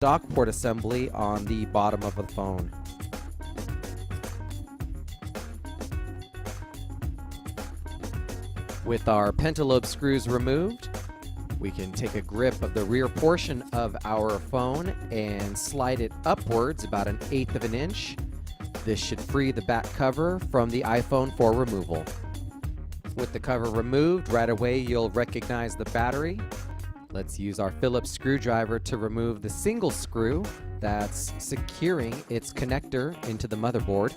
dock port assembly on the bottom of the phone. With our pentalobe screws removed, we can take a grip of the rear portion of our phone and slide it upwards about 1/8 of an inch. This should free the back cover from the iPhone for removal. With the cover removed, right away you'll recognize the battery. Let's use our Phillips screwdriver to remove the single screw that's securing its connector into the motherboard.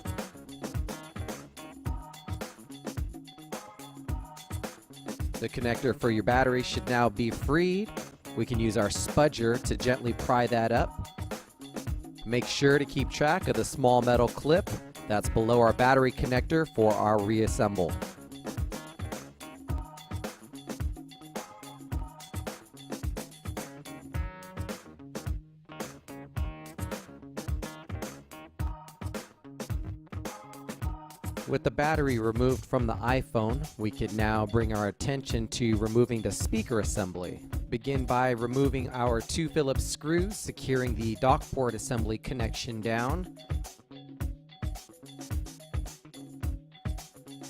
The connector for your battery should now be freed. We can use our spudger to gently pry that up. Make sure to keep track of the small metal clip that's below our battery connector for our reassemble. With the battery removed from the iPhone, we can now bring our attention to removing the speaker assembly. Begin by removing our 2 Phillips screws, securing the dock port assembly connection down.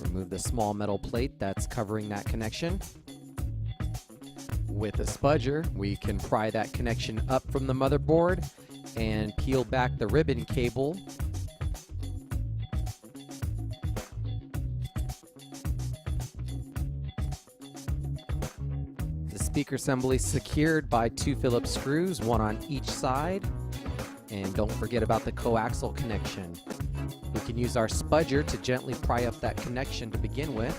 Remove the small metal plate that's covering that connection. With a spudger, we can pry that connection up from the motherboard and peel back the ribbon cable. Speaker assembly secured by 2 Phillips screws, one on each side. And don't forget about the coaxial connection. We can use our spudger to gently pry up that connection to begin with,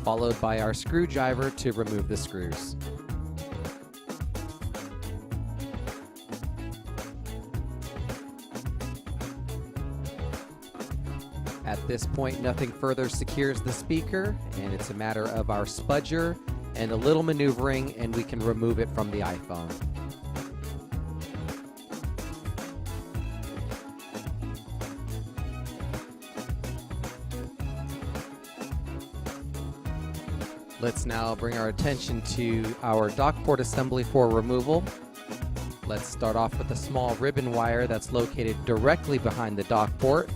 followed by our screwdriver to remove the screws. At this point, nothing further secures the speaker, and it's a matter of our spudger and a little maneuvering, and we can remove it from the iPhone. Let's now bring our attention to our dock port assembly for removal. Let's start off with a small ribbon wire that's located directly behind the dock port.